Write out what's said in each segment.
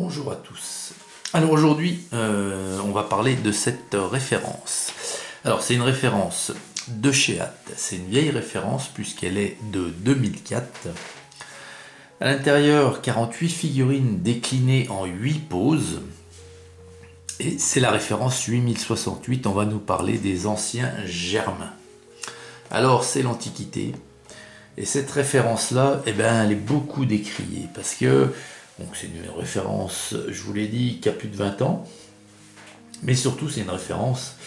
Bonjour à tous. Alors aujourd'hui, on va parler de cette référence. Alors c'est une référence de chez Hat. C'est une vieille référence puisqu'elle est de 2004. À l'intérieur, 48 figurines déclinées en 8 poses. Et c'est la référence 8068. On va nous parler des anciens Germains. Alors c'est l'Antiquité. Et cette référence-là, eh ben, elle est beaucoup décriée parce que donc c'est une référence, je vous l'ai dit, qui a plus de 20 ans. Mais surtout, c'est une référence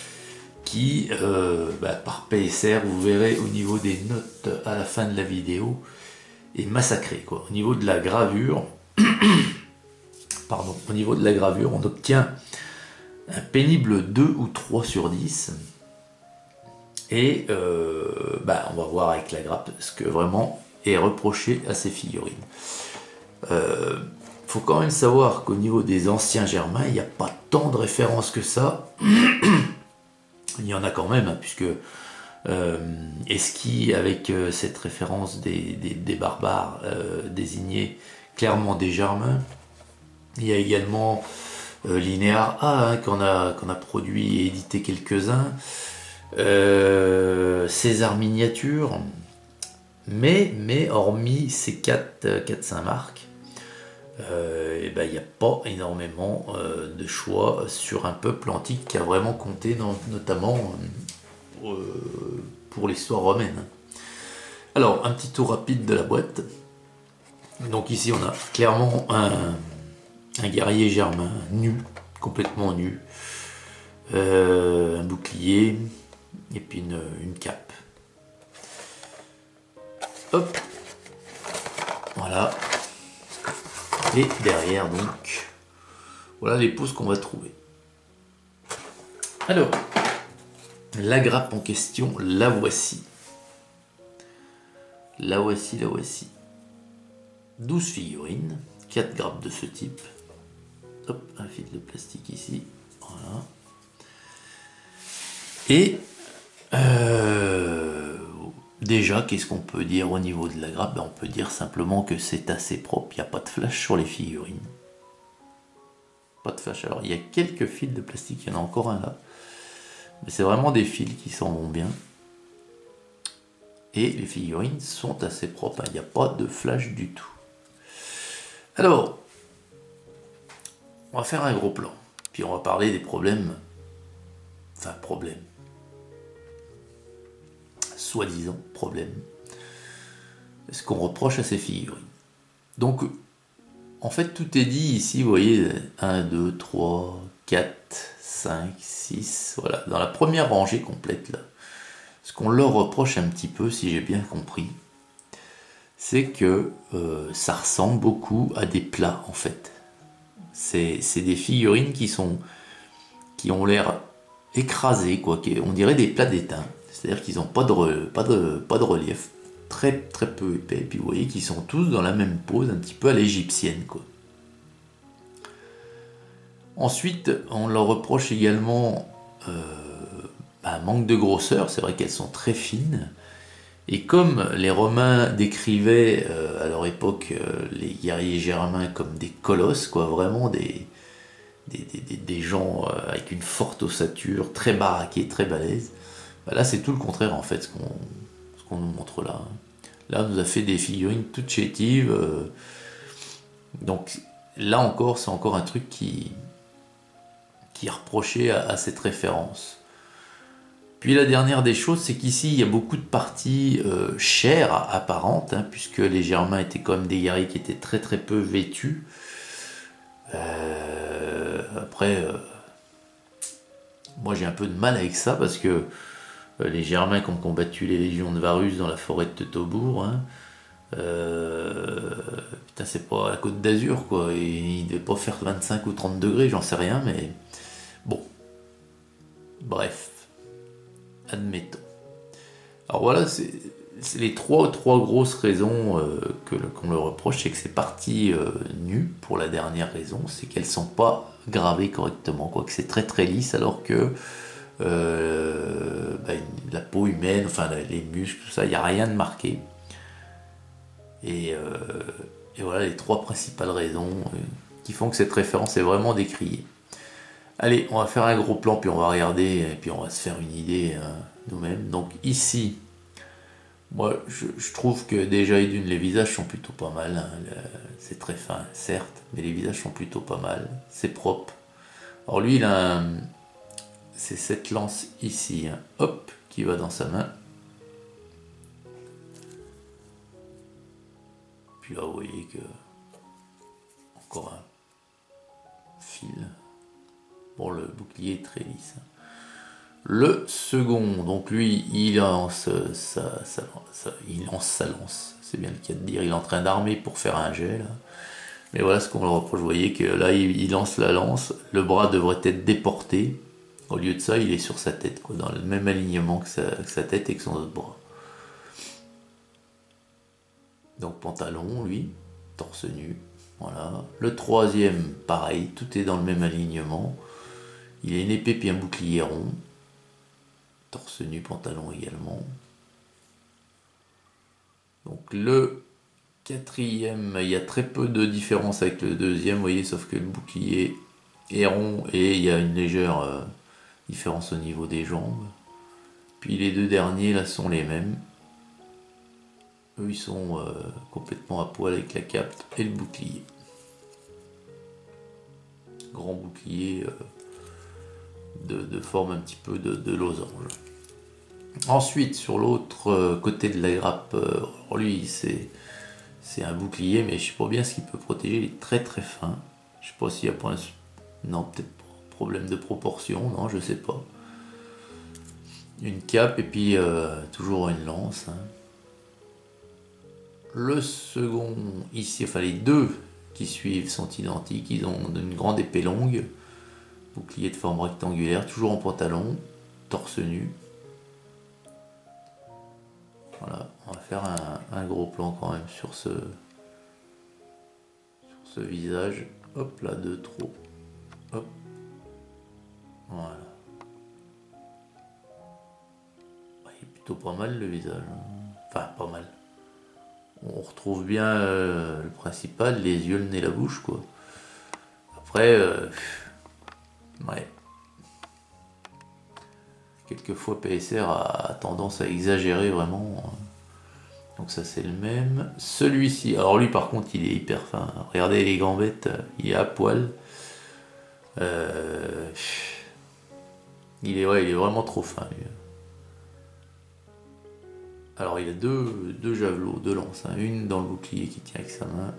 qui, par PSR, vous verrez au niveau des notes à la fin de la vidéo, est massacrée, quoi. Au niveau de la gravure, au niveau de la gravure, on obtient un pénible 2 ou 3 sur 10. Et on va voir avec la grappe ce que vraiment est reproché à ces figurines. Faut quand même savoir qu'au niveau des anciens Germains, il n'y a pas tant de références que ça. Il y en a quand même, hein, puisque Esquis, avec cette référence des barbares, désignait clairement des Germains. Il y a également Linéar A, hein, qu'on a produit et édité quelques-uns. César Miniature, mais hormis ces 4-5 marques, il n'y a pas énormément de choix sur un peuple antique qui a vraiment compté notamment pour l'histoire romaine. Alors, un petit tour rapide de la boîte. Donc ici on a clairement un guerrier germain nu, complètement nu, un bouclier et puis une cape. Hop, voilà. Et derrière, donc, voilà les poses qu'on va trouver. Alors, la grappe en question, la voici. La voici. 12 figurines, 4 grappes de ce type. Hop, un fil de plastique ici. Voilà. Et déjà, qu'est-ce qu'on peut dire au niveau de la grappe? On peut dire simplement que c'est assez propre. Il n'y a pas de flash sur les figurines. Pas de flash. Alors, il y a quelques fils de plastique. Il y en a encore un là. Mais c'est vraiment des fils qui s'en vont bien. Et les figurines sont assez propres. Il n'y a pas de flash du tout. Alors, on va faire un gros plan. Puis on va parler des problèmes. Enfin, problèmes. Soi-disant problème, ce qu'on reproche à ces figurines. Donc, en fait, tout est dit ici, vous voyez, 1, 2, 3, 4, 5, 6, voilà, dans la première rangée complète, là. Ce qu'on leur reproche un petit peu, si j'ai bien compris, c'est que ça ressemble beaucoup à des plats, en fait. C'est des figurines qui ont l'air écrasées, quoi, on dirait des plats d'étain. C'est-à-dire qu'ils n'ont pas de relief, très peu épais, et puis vous voyez qu'ils sont tous dans la même pose, un petit peu à l'égyptienne, quoi. Ensuite, on leur reproche également un manque de grosseur, c'est vrai qu'elles sont très fines, et comme les Romains décrivaient à leur époque les guerriers germains comme des colosses, quoi, vraiment des gens avec une forte ossature, très baraqués, très balèzes. Là, c'est tout le contraire, en fait, ce qu'on nous montre là. Là, on nous a fait des figurines toutes chétives. Donc, là encore, c'est encore un truc qui est reproché à cette référence. Puis, la dernière des choses, c'est qu'ici, il y a beaucoup de parties chères, apparentes, hein, puisque les Germains étaient quand même des guerriers qui étaient très peu vêtus. Après, moi, j'ai un peu de mal avec ça, parce que les Germains qui ont combattu les légions de Varus dans la forêt de Teutobourg, hein, putain, c'est pas la Côte d'Azur, quoi. Et il devait pas faire 25 ou 30 degrés, j'en sais rien, mais bon. Bref, admettons. Alors voilà, c'est les trois grosses raisons qu'on leur reproche, c'est que c'est parti nu, pour la dernière raison, c'est qu'elles sont pas gravées correctement, quoi, que c'est très lisse, alors que la peau humaine, enfin les muscles, tout ça, il n'y a rien de marqué. Et voilà les 3 principales raisons qui font que cette référence est vraiment décriée. Allez, on va faire un gros plan, puis on va regarder, et puis on va se faire une idée nous-mêmes. Donc ici, moi je trouve que déjà les visages sont plutôt pas mal. Hein. C'est très fin, certes, mais les visages sont plutôt pas mal. C'est propre. Alors lui, c'est cette lance ici, hein, hop, qui va dans sa main. Puis là, vous voyez que encore un fil. Bon, le bouclier est très lisse. Le second, donc lui, il lance sa lance. C'est bien le cas de dire. Il est en train d'armer pour faire un jet là. Mais voilà ce qu'on le reproche. Vous voyez que là, il lance la lance. Le bras devrait être déporté. Au lieu de ça, il est sur sa tête, quoi, dans le même alignement que sa tête et que son autre bras. Donc pantalon, lui, torse nu. Voilà. Le troisième, pareil, tout est dans le même alignement. Il a une épée puis un bouclier rond. Torse nu, pantalon également. Donc le quatrième, il y a très peu de différence avec le deuxième, vous voyez, sauf que le bouclier est rond et il y a une légère différence au niveau des jambes. Puis les deux derniers là sont les mêmes. Eux ils sont complètement à poil avec la cape et le bouclier. Grand bouclier de forme un petit peu de losange. Ensuite sur l'autre côté de la grappe, lui c'est un bouclier, mais je sais pas bien ce qu'il peut protéger, il est très très fin. Je sais pas s'il y a pas non, peut-être pas problème de proportion, non, je sais pas. Une cape et puis toujours une lance. Hein. Le second ici, enfin les deux qui suivent sont identiques, ils ont une grande épée longue, bouclier de forme rectangulaire, toujours en pantalon, torse nu. Voilà, on va faire un gros plan quand même sur ce visage. Hop là, de trop. Hop. Voilà. Il est plutôt pas mal le visage. Enfin, pas mal. On retrouve bien le principal, les yeux, le nez, la bouche, quoi. Après, ouais. Quelquefois, PSR a tendance à exagérer vraiment. Donc ça, c'est le même. Celui-ci, alors lui, par contre, il est hyper fin. Regardez les gambettes, il est à poil. Il est vraiment trop fin, lui. Alors il a deux javelots, deux lances, hein. Une dans le bouclier qui tient avec sa main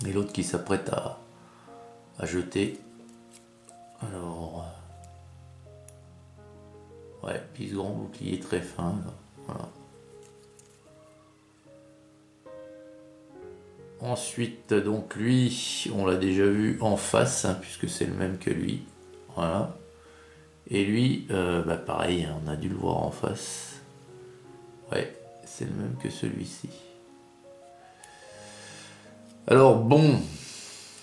et l'autre qui s'apprête à jeter. Alors ouais, puis ce grand bouclier très fin là. Voilà. Ensuite donc lui on l'a déjà vu en face, hein, puisque c'est le même que lui. Voilà. Et lui pareil, on a dû le voir en face. Ouais, c'est le même que celui-ci. Alors bon,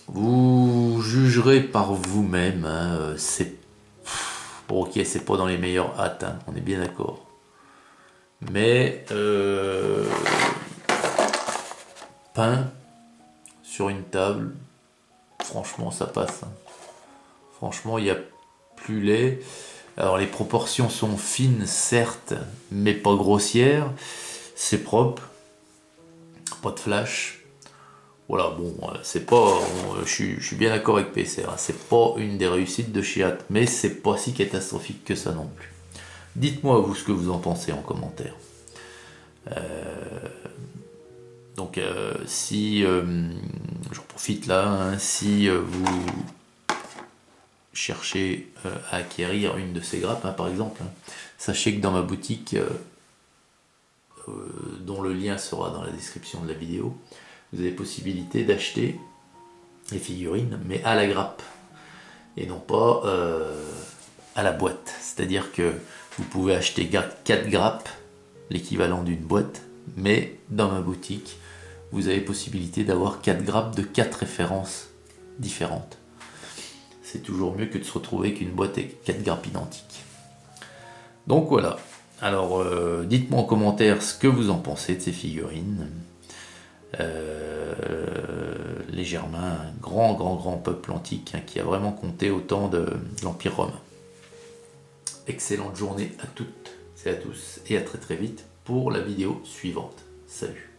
vous jugerez par vous-même. Hein, c'est bon, ok, c'est pas dans les meilleures hâtes, hein, on est bien d'accord. Mais peint sur une table, franchement, ça passe. Hein. Franchement, il n'y a plus laid. Alors les proportions sont fines, certes, mais pas grossières. C'est propre, pas de flash. Voilà, bon, c'est pas, je suis bien d'accord avec PSR. Hein, c'est pas une des réussites de Chiat, mais c'est pas si catastrophique que ça non plus. Dites-moi vous ce que vous en pensez en commentaire. Donc si j'en profite là, hein, si vous cherchez à acquérir une de ces grappes, hein, par exemple, hein, sachez que dans ma boutique, dont le lien sera dans la description de la vidéo, vous avez possibilité d'acheter les figurines, mais à la grappe, et non pas à la boîte. C'est-à-dire que vous pouvez acheter 4 grappes, l'équivalent d'une boîte, mais dans ma boutique, vous avez possibilité d'avoir 4 grappes de 4 références différentes. C'est toujours mieux que de se retrouver avec une boîte avec 4 grappes identiques. Donc voilà. Alors dites-moi en commentaire ce que vous en pensez de ces figurines. les Germains, un grand peuple antique hein, qui a vraiment compté au temps de l'Empire romain. Excellente journée à toutes et à tous et à très vite pour la vidéo suivante. Salut!